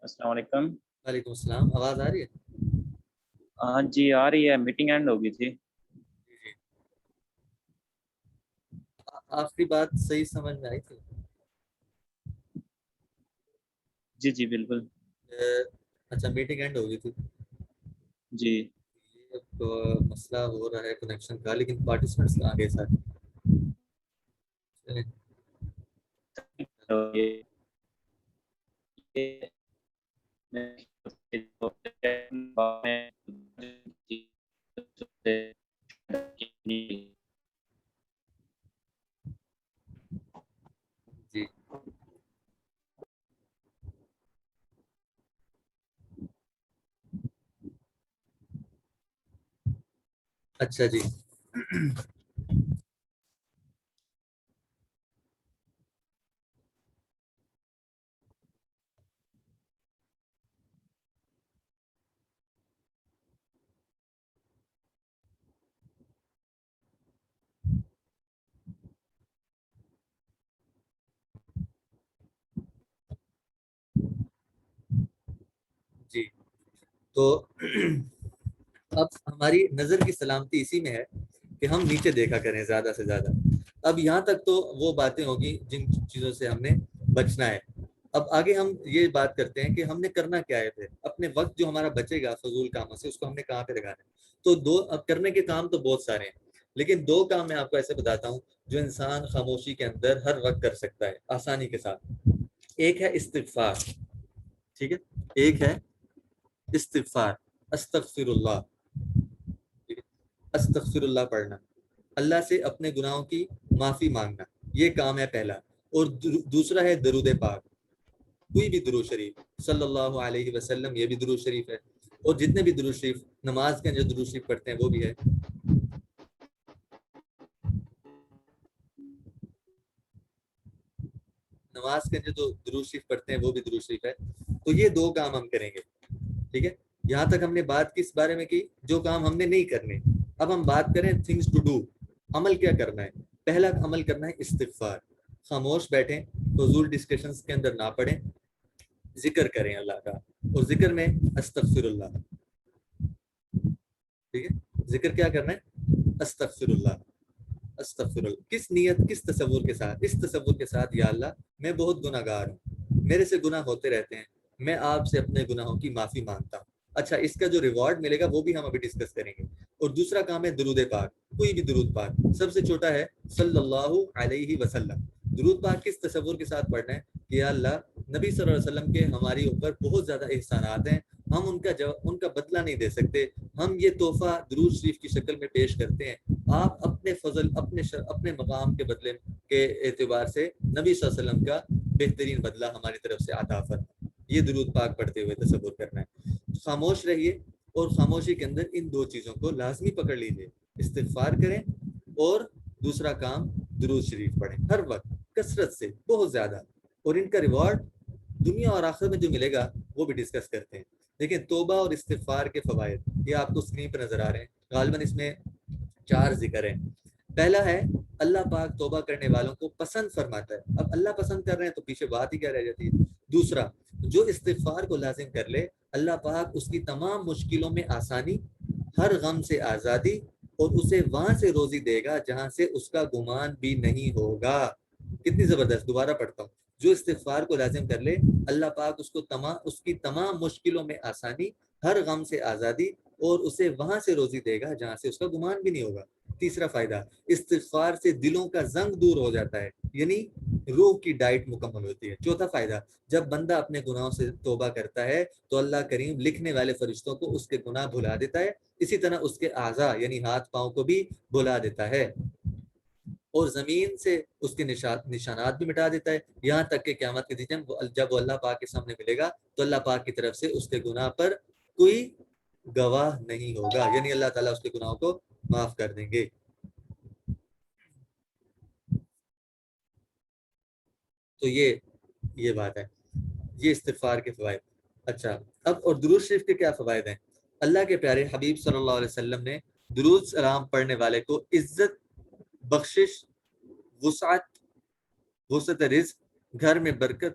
السلام علیکم۔ وعلیکم السلام، آواز آ رہی ہے؟ ہاں جی آ رہی ہے، میٹنگ اینڈ ہو گئی تھی۔ جی جی، آپ کی بات صحیح سمجھ میں آئی تھی؟ جی جی بالکل۔ اچھا، میٹنگ اینڈ ہو گئی تھی۔ جی اب مسئلہ ہو رہا ہے کنیکشن کا، لیکن پارٹیسپینٹس آگے ساتھ چلیں۔ تو یہ جی اچھا جی جی، تو اب ہماری نظر کی سلامتی اسی میں ہے کہ ہم نیچے دیکھا کریں زیادہ سے زیادہ۔ اب یہاں تک تو وہ باتیں ہوگی جن چیزوں سے ہم نے بچنا ہے۔ اب آگے ہم یہ بات کرتے ہیں کہ ہم نے کرنا کیا ہے پھر اپنے وقت جو ہمارا بچے گا فضول کاموں سے، اس کو ہم نے کہاں پہ لگانا ہے۔ تو اب کرنے کے کام تو بہت سارے ہیں، لیکن دو کام میں آپ کو ایسے بتاتا ہوں جو انسان خاموشی کے اندر ہر وقت کر سکتا ہے آسانی کے ساتھ۔ ایک ہے استغفار، ٹھیک ہے، ایک ہے استغفار، استغفر اللہ، ٹھیک ہے؟ استغفر اللہ پڑھنا، اللہ سے اپنے گناہوں کی معافی مانگنا، یہ کام ہے پہلا۔ اور دوسرا ہے درود پاک، کوئی بھی درود شریف صلی اللہ علیہ وسلم، یہ بھی درود شریف ہے۔ اور جتنے بھی درود شریف نماز کے اندر درود شریف پڑھتے ہیں وہ بھی ہے۔ نماز کے اندر جو درود شریف پڑھتے ہیں وہ بھی درود شریف ہے۔ تو یہ دو کام ہم کریں گے، ٹھیک ہے۔ یہاں تک ہم نے بات کس بارے میں کی؟ جو کام ہم نے نہیں کرنے۔ اب ہم بات کریں تھنگس ٹو ڈو، عمل کیا کرنا ہے۔ پہلا عمل کرنا ہے استغفار، خاموش بیٹھیں، فضول ڈسکشنز کے اندر نہ پڑیں، ذکر کریں اللہ کا۔ اور ذکر میں استغفر اللہ، ٹھیک ہے۔ ذکر کیا کرنا ہے؟ استغفر اللہ، استغفر اللہ۔ کس نیت، کس تصور کے ساتھ؟ اس تصور کے ساتھ یا اللہ میں بہت گناہ گار ہوں، میرے سے گناہ ہوتے رہتے ہیں، میں آپ سے اپنے گناہوں کی معافی مانگتا ہوں۔ اچھا، اس کا جو ریوارڈ ملے گا وہ بھی ہم ابھی ڈسکس کریں گے۔ اور دوسرا کام ہے درود پاک، کوئی بھی درود پاک، سب سے چھوٹا ہے صلی اللہ علیہ وسلم۔ درود پاک کس تصور کے ساتھ پڑھنا ہے کہ یا اللہ نبی صلی اللہ علیہ وسلم کے ہماری اوپر بہت زیادہ احسانات ہیں، ہم ان کا بدلہ نہیں دے سکتے، ہم یہ تحفہ درود شریف کی شکل میں پیش کرتے ہیں، آپ اپنے فضل، اپنے مقام کے بدلے کے اعتبار سے نبی صلی اللہ علیہ وسلم کا بہترین بدلہ ہماری طرف سے عطا فرمائیں۔ یہ درود پاک پڑھتے ہوئے تصور کرنا ہے۔ خاموش رہیے اور خاموشی کے اندر ان دو چیزوں کو لازمی پکڑ لیجیے، استغفار کریں اور دوسرا کام درود شریف پڑھیں ہر وقت کثرت سے، بہت زیادہ۔ اور ان کا ریوارڈ دنیا اور آخرت میں جو ملے گا وہ بھی ڈسکس کرتے ہیں۔ لیکن توبہ اور استغفار کے فوائد یہ آپ کو اسکرین پہ نظر آ رہے ہیں، غالباً اس میں 4 ذکر ہیں۔ پہلا ہے اللہ پاک توبہ کرنے والوں کو پسند فرماتا ہے۔ اب اللہ پسند کر رہے ہیں تو پیچھے بات ہی کیا رہ جاتی ہے۔ دوسرا، جو استغفار کو لازم کر لے اللہ پاک اس کی تمام مشکلوں میں آسانی، ہر غم سے آزادی، اور اسے وہاں سے روزی دے گا جہاں سے اس کا گمان بھی نہیں ہوگا۔ کتنی زبردست، دوبارہ پڑھتا ہوں۔ جو استغفار کو لازم کر لے اللہ پاک اس کی تمام مشکلوں میں آسانی، ہر غم سے آزادی، اور اسے وہاں سے روزی دے گا جہاں سے اس کا گمان بھی نہیں ہوگا۔ تیسرا فائدہ، استغفار سے دلوں کا زنگ دور ہو جاتا ہے، یعنی روح کی ڈائٹ مکمل ہوتی ہے۔ چوتھا فائدہ، جب بندہ اپنے گناہوں سے توبہ کرتا ہے تو اللہ کریم لکھنے والے فرشتوں کو اس کے گناہ بھلا دیتا ہے، اسی طرح اس کے اعضاء یعنی ہاتھ پاؤں کو بھی بھلا دیتا ہے، اور زمین سے اس کے نشانات بھی مٹا دیتا ہے، یہاں تک کہ قیامت کے دن جب وہ اللہ پاک کے سامنے ملے گا تو اللہ پاک کی طرف سے اس کے گناہ پر کوئی گواہ نہیں ہوگا، یعنی اللہ تعالیٰ اس کے گناہوں کو معاف کر دیں گے۔ تو یہ بات ہے، یہ استغفار کے فوائد۔ اچھا، اب اور درود شریف کے کیا فوائد ہیں؟ اللہ کے پیارے حبیب صلی اللہ علیہ وسلم نے درود سلام پڑھنے والے کو عزت، بخشش، وسعت رزق، گھر میں برکت،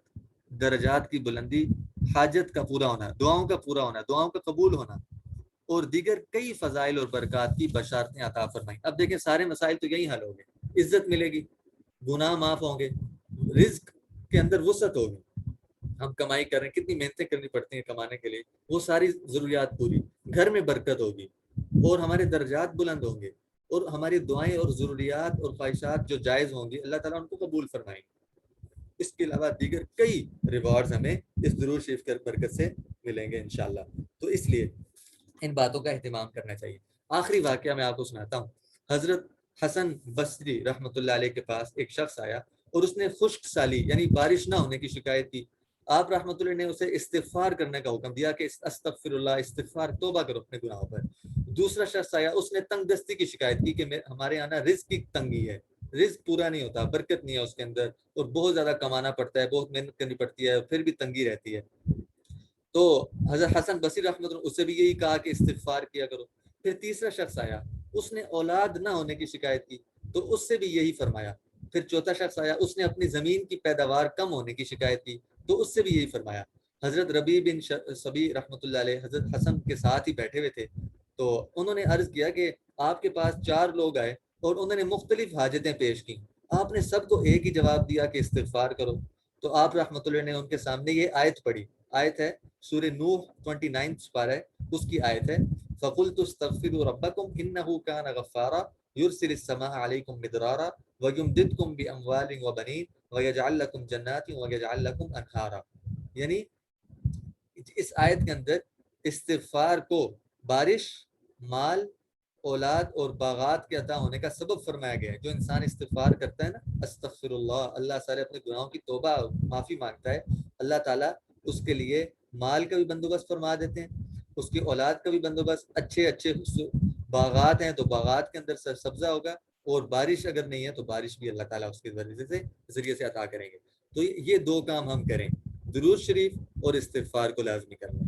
درجات کی بلندی، حاجت کا پورا ہونا، دعاؤں کا پورا ہونا، دعاؤں کا قبول ہونا، اور دیگر کئی فضائل اور برکات کی بشارتیں عطا فرمائیں۔ اب دیکھیں سارے مسائل تو یہی حل ہو گئے، عزت ملے گی، گناہ معاف ہوں گے، رزق کے اندر وسعت ہوگی، ہم کمائی کر رہے ہیں، کتنی محنتیں کرنی پڑتی ہیں کمانے کے لیے، وہ ساری ضروریات پوری، گھر میں برکت ہوگی، اور ہمارے درجات بلند ہوں گے، اور ہماری دعائیں اور ضروریات اور خواہشات جو جائز ہوں گی اللہ تعالیٰ ان کو قبول فرمائیں گے۔ اس کے علاوہ دیگر کئی ریوارڈز ہمیں اس درود شریف کی برکت سے ملیں گے انشاءاللہ۔ تو اس لیے ان باتوں کا اہتمام کرنا چاہیے۔ آخری واقعہ میں آپ کو سناتا ہوں۔ حضرت حسن بصری رحمۃ اللہ علیہ کے پاس ایک شخص آیا اور اس نے خشک سالی یعنی بارش نہ ہونے کی شکایت کی۔ آپ رحمۃ اللہ نے اسے استغفار کرنے کا حکم دیا کہ استغفر اللہ، استغفار، توبہ کرو اپنے گناہوں پر۔ دوسرا شخص آیا، اس نے تنگ دستی کی شکایت کی کہ ہمارے یہاں رزق کی تنگی ہے، رزق پورا نہیں ہوتا، برکت نہیں ہے اس کے اندر، اور بہت زیادہ کمانا پڑتا ہے، بہت محنت کرنی پڑتی ہے، اور پھر بھی تنگی رہتی ہے۔ تو حضرت حسن بصری رحمۃ اللہ اسے بھی یہی کہا کہ استغفار کیا کرو۔ پھر تیسرا شخص آیا، اس نے اولاد نہ ہونے کی شکایت کی، تو اس سے بھی یہی فرمایا۔ پھر چوتھا شخص آیا، اس نے اپنی زمین کی پیداوار کم ہونے کی شکایت کی، تو اس سے بھی یہی فرمایا۔ حضرت ربیع بن صبی رحمۃ اللہ علیہ حضرت حسن کے ساتھ ہی بیٹھے ہوئے تھے، تو انہوں نے عرض کیا کہ آپ کے پاس 4 لوگ آئے اور انہوں نے مختلف حاجتیں پیش کی، آپ نے سب کو ایک ہی جواب دیا کہ استغفار کرو۔ تو آپ رحمۃ اللہ نے ان کے سامنے یہ آیت پڑھی، آیت ہے سورہ نوح 29 پارہ ہے، اس کی آیت ہے فَقُلْتُ اسْتَغْفِرُوا رَبَّكُمْ إِنَّهُ كَانَ غَفَّارًا يُرْسِلِ السَّمَاءَ عَلَيْكُمْ مِدْرَارًا وَيُمْدِدْكُمْ بِأَمْوَالٍ وَبَنِينَ وَيَجْعَلْ لَكُمْ جَنَّاتٍ وَيَجْعَلْ لَكُمْ أَنْهَارًا۔ یعنی اس آیت کے اندر استغفار کو بارش، مال، اولاد اور باغات کے عطا ہونے کا سبب فرمایا گیا ہے۔ جو انسان استغفار کرتا ہے نا، استغفر اللہ، اللہ سارے اپنے گناہوں کی توبہ معافی مانگتا ہے، اللہ تعالیٰ اس کے لیے مال کا بھی بندوبست فرما دیتے ہیں، اس کی اولاد کا بھی بندوبست، اچھے اچھے باغات ہیں تو باغات کے اندر سبزہ ہوگا، اور بارش اگر نہیں ہے تو بارش بھی اللہ تعالیٰ اس کے ذریعے سے عطا کریں گے۔ تو یہ 2 کام ہم کریں، درود شریف اور استغفار کو لازمی کرنا۔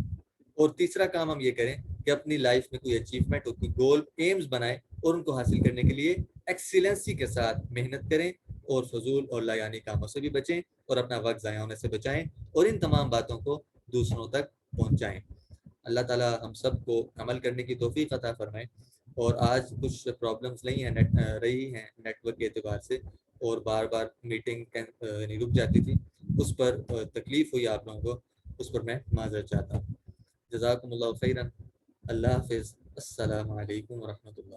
اور تیسرا کام ہم یہ کریں کہ اپنی لائف میں کوئی اچیومنٹ ہو، کوئی گول، ایمز بنائیں، اور ان کو حاصل کرنے کے لیے ایکسیلنسی کے ساتھ محنت کریں، اور فضول اور لایانی کاموں سے بھی بچیں، اور اپنا وقت ضائع ہونے سے بچائیں، اور ان تمام باتوں کو دوسروں تک پہنچائیں۔ اللہ تعالیٰ ہم سب کو عمل کرنے کی توفیق عطا فرمائے۔ اور آج کچھ پرابلمس رہی ہیں نیٹ ورک کے اعتبار سے، اور بار بار میٹنگ رک جاتی تھی، اس پر تکلیف ہوئی آپ لوگوں کو، اس پر میں معذرت چاہتا ہوں۔ جزاکم اللہ خیرا، اللہ حافظ، السلام علیکم ورحمۃ اللہ۔